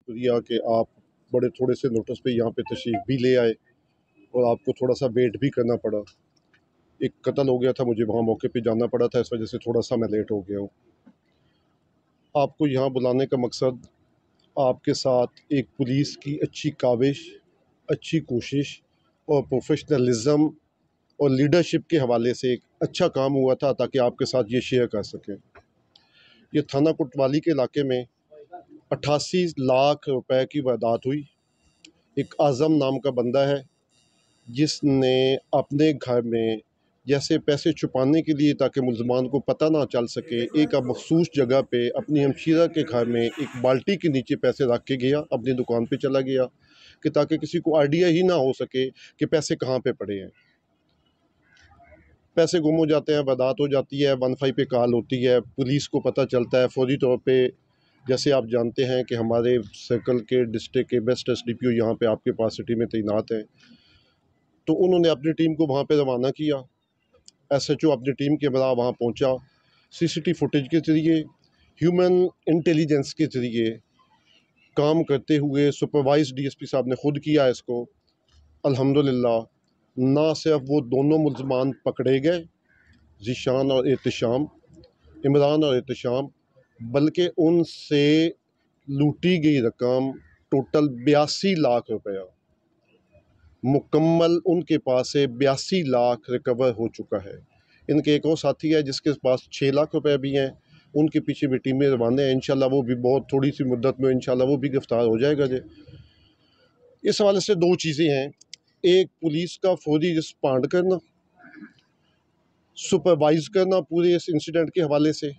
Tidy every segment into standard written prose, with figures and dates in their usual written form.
शुक्रिया कि आप बड़े थोड़े से नोटिस पे यहाँ पे तशरीफ़ भी ले आए और आपको थोड़ा सा वेट भी करना पड़ा। एक कत्ल हो गया था, मुझे वहाँ मौके पे जाना पड़ा था, इस वजह से थोड़ा सा मैं लेट हो गया हूँ। आपको यहाँ बुलाने का मकसद आपके साथ एक पुलिस की अच्छी काविश, अच्छी कोशिश और प्रोफेशनलिज्म और लीडरशिप के हवाले से एक अच्छा काम हुआ था ताकि आपके साथ ये शेयर कर सकें। ये थाना कोतवाली के इलाके में 88 लाख रुपए की वारदात हुई। एक आज़म नाम का बंदा है जिसने अपने घर में जैसे पैसे छुपाने के लिए ताकि मुलजमान को पता ना चल सके, एक मखसूस जगह पे अपनी हमशीरा के घर में एक बाल्टी के नीचे पैसे रख के गया, अपनी दुकान पे चला गया कि ताकि किसी को आइडिया ही ना हो सके कि पैसे कहाँ पे पड़े हैं। पैसे गुम हो जाते हैं, वारदात हो जाती है, 15 पे कॉल होती है, पुलिस को पता चलता है फौरी तौर पे। जैसे आप जानते हैं कि हमारे सर्कल के डिस्ट्रिक्ट के बेस्ट SDPO यहाँ पे आपके पास सिटी में तैनात हैं, तो उन्होंने अपनी टीम को वहाँ पे रवाना किया। SHO अपनी टीम के बराबर वहाँ पहुँचा, CCTV फुटेज के ज़रिए, ह्यूमन इंटेलिजेंस के ज़रिए काम करते हुए सुपरवाइज DSP साहब ने खुद किया इसको। अल्हम्दुलिल्लाह ना सिर्फ वो दोनों मुलजमान पकड़े गए, ज़ीशान और एहतशाम, इमरान और एहतशाम, बल्कि उनसे लूटी गई रकम टोटल 82 लाख रुपया मुकम्मल उनके पास से 82 लाख रिकवर हो चुका है। इनके एक और साथी है जिसके पास 6 लाख रुपए भी हैं, उनके पीछे भी टीमें रवाना हैं। इंशाल्लाह वो भी बहुत थोड़ी सी मुद्दत में इंशाल्लाह वो भी गिरफ्तार हो जाएगा। जी, इस हवाले से दो चीज़ें हैं, एक पुलिस का फौरी रिस्पॉन्ड करना, सुपरवाइज करना पूरे इस इंसिडेंट के हवाले से,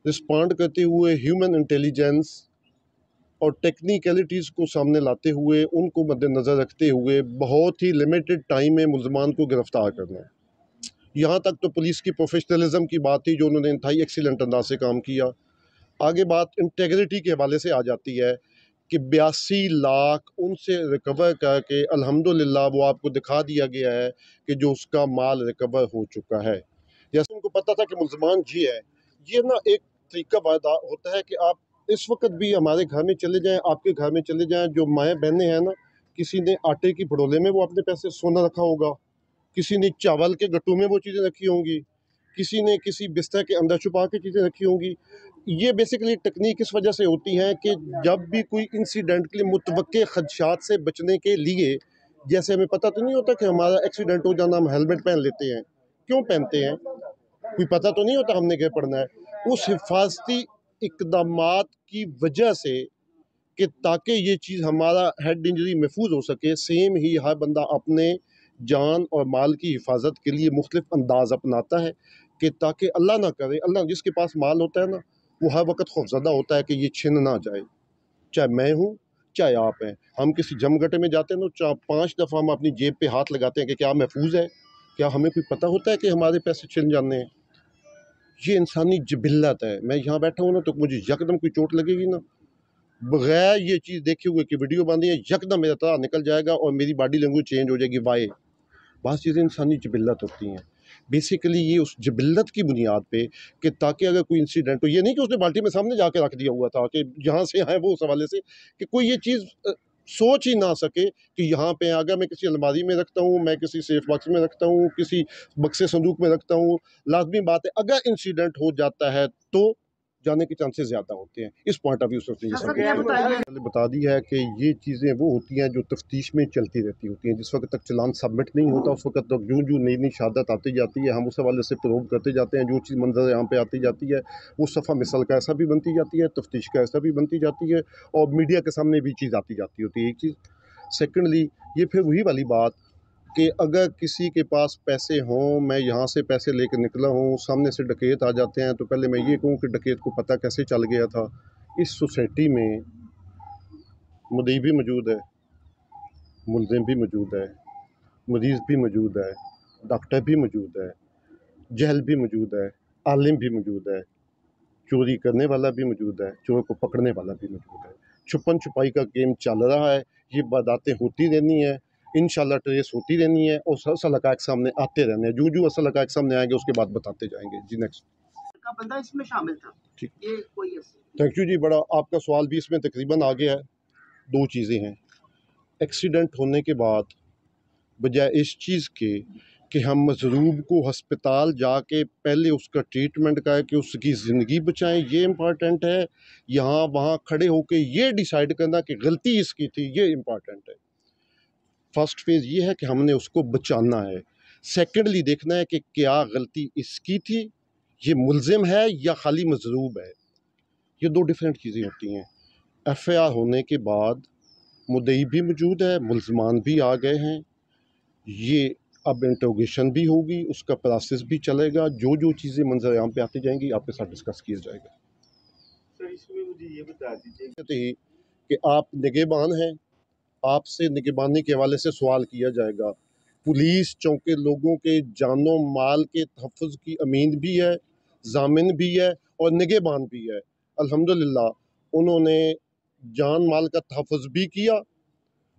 रिस्पॉन्ड करते हुए ह्यूमन इंटेलिजेंस और टेक्निकलिटीज़ को सामने लाते हुए उनको मद्देनज़र रखते हुए बहुत ही लिमिटेड टाइम में मुलजमान को गिरफ्तार करना। यहाँ तक तो पुलिस की प्रोफेशनलिज्म की बात थी जो उन्होंने इंतहाई एक्सीलेंट अंदाज से काम किया। आगे बात इंटेग्रिटी के हवाले से आ जाती है कि 82 लाख उनसे रिकवर करके अल्हम्दुलिल्लाह वो आपको दिखा दिया गया है कि जो उसका माल रिकवर हो चुका है। जैसे उनको पता था कि मुलजमान जी है, ये ना एक तरीका वादा होता है कि आप इस वक्त भी हमारे घर में चले जाएं, आपके घर में चले जाएं, जो माएँ बहनें हैं ना, किसी ने आटे की भड़ोले में वो अपने पैसे सोना रखा होगा, किसी ने चावल के गट्टू में वो चीज़ें रखी होंगी, किसी ने किसी बिस्तर के अंदर छुपा के चीज़ें रखी होंगी। ये बेसिकली टेक्निक इस वजह से होती है कि जब भी कोई इंसिडेंट के लिए मुतवक्के खदशात से बचने के लिए, जैसे हमें पता तो नहीं होता कि हमारा एक्सीडेंट हो जाना, हम हेलमेट पहन लेते हैं, क्यों पहनते हैं, कोई पता तो नहीं होता हमने क्या पढ़ना है। उस हिफाजती इकदामात की वजह से कि ताकि ये चीज़ हमारा हेड इंजरी महफूज हो सके, सेम ही हर बंदा अपने जान और माल की हिफाजत के लिए मुख्तलिफ अंदाज अपनाता है कि ताकि अल्लाह ना करे, अल्लाह जिसके पास माल होता है ना, वो हर वक्त खौफजदा होता है कि ये छिन ना जाए, चाहे मैं हूँ चाहे आप हैं। हम किसी जमगटे में जाते हैं ना, चाहे 5 दफ़ा हम अपनी जेब पे हाथ लगाते हैं कि क्या महफूज है, क्या हमें कोई पता होता है कि हमारे पैसे छिन जाने हैं। ये इंसानी जिबिल्लत है। मैं यहाँ बैठा हूँ ना तो मुझे यकदम कोई चोट लगेगी ना, बगैर ये चीज़ देखे हुए कि वीडियो बंदी है, यकदम मेरा तारा निकल जाएगा और मेरी बॉडी लैंग्वेज चेंज हो जाएगी। वाई बात चीज़ें इंसानी जिबिल्लत होती हैं। बेसिकली ये उस जिबिल्लत की बुनियाद पे कि ताकि अगर कोई इंसिडेंट हो, ये नहीं कि उसने बाल्टी में सामने जाके रख दिया हुआ था कि यहाँ से आए, वो उस हवाले से कि कोई ये चीज़ सोच ही ना सके कि यहाँ पे अगर मैं किसी अलमारी में रखता हूँ, मैं किसी सेफ बॉक्स में रखता हूँ, किसी बक्से संदूक में रखता हूँ, लाजमी बात है अगर इंसिडेंट हो जाता है तो जाने के चांसेस ज़्यादा होते हैं। इस पॉइंट ऑफ व्यू से ये सब पहले बता दी है कि ये चीज़ें वो होती हैं जो तफ्तीश में चलती रहती होती हैं। जिस वक्त तक चालान सबमिट नहीं होता उस वक्त तक यूँ यूँ नई नई शहादत आती जाती है, हम उस हवाले से प्रोव करते जाते हैं। जो चीज़ मंजर यहाँ पे आती जाती है वो सफ़ा मिसल का ऐसा भी बनती जाती है, तफ्तीश का ऐसा भी बनती जाती है और मीडिया के सामने भी चीज़ आती जाती होती है। एक चीज़ सेकेंडली ये फिर वही वाली बात कि अगर किसी के पास पैसे हों, मैं यहाँ से पैसे लेकर निकला हूँ, सामने से डकैत आ जाते हैं, तो पहले मैं ये कहूँ कि डकैत को पता कैसे चल गया था। इस सोसाइटी में मुद्दई भी मौजूद है, मुलज़िम भी मौजूद है, मरीज़ भी मौजूद है, डॉक्टर भी मौजूद है, जहल भी मौजूद है, आलिम भी मौजूद है, चोरी करने वाला भी मौजूद है, चोर को पकड़ने वाला भी मौजूद है। छुपन छुपाई का गेम चल रहा है, ये बातें होती रहनी है, इंशाल्लाह ट्रेस होती रहनी है और असल हक़ाइक़ सामने आते रहने हैं। जो असल हक़ाइक़ सामने आएंगे उसके बाद बताते जाएंगे। जी नेक्स्ट। का बंदा इसमें शामिल था। ठीक। ये कोई ऐसे थैंक यू जी, बड़ा आपका सवाल भी इसमें तकरीबन आ गया है। दो चीज़ें हैं, एक्सीडेंट होने के बाद बजाय इस चीज़ के कि हम मजरूब को हस्पताल जाके पहले उसका ट्रीटमेंट का है कि उसकी ज़िंदगी बचाएं, ये इम्पॉर्टेंट है, यहाँ वहाँ खड़े होके ये डिसाइड करना कि गलती इसकी थी, ये इम्पॉर्टेंट है। फर्स्ट फेज़ ये है कि हमने उसको बचाना है। सेकेंडली देखना है कि क्या गलती इसकी थी, ये मुलजिम है या खाली मजरूब है। ये दो डिफरेंट चीज़ें होती हैं। एफआईआर होने के बाद मुद्दई भी मौजूद है, मुलजमान भी आ गए हैं, ये अब इंट्रोगेशन भी होगी, उसका प्रोसेस भी चलेगा, जो जो चीज़ें मंजर आम पे आती जाएंगी आपके साथ डिस्कस किया जाएगा। सर इसमें मुझे ये बता दीजिए कहते हैं कि आप निगहबान हैं, आपसे निगहबानी के हवाले से सवाल किया जाएगा। पुलिस चौके लोगों के जानो माल के तहफ़्फ़ुज़ की अमीन भी है, ज़ामिन भी है और निगहबान भी है। अल्हम्दुलिल्लाह उन्होंने जान माल का तहफ़्फ़ुज़ भी किया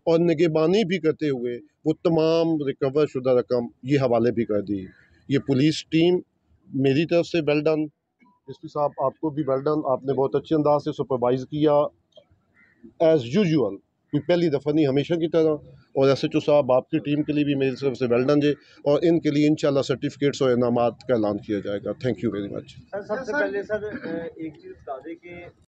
और निगहबानी भी करते हुए वो तमाम रिकवर शुदा रकम ये हवाले भी कर दी। ये पुलिस टीम मेरी तरफ से वेल डन। एसपी साहब आपको भी वेल डन, आपने बहुत अच्छे अंदाज से सुपरवाइज़ किया एज़ यूजुअल, कोई पहली दफ़ा नहीं, हमेशा की तरह। और एसएचओ साहब आपकी टीम के लिए भी मेरी तरफ से वेल डन जे, और इनके लिए इंशाल्लाह सर्टिफिकेट्स और इनामात का ऐलान किया जाएगा। Thank you very much. Sir सबसे पहले सर एक चीज़ बता दें कि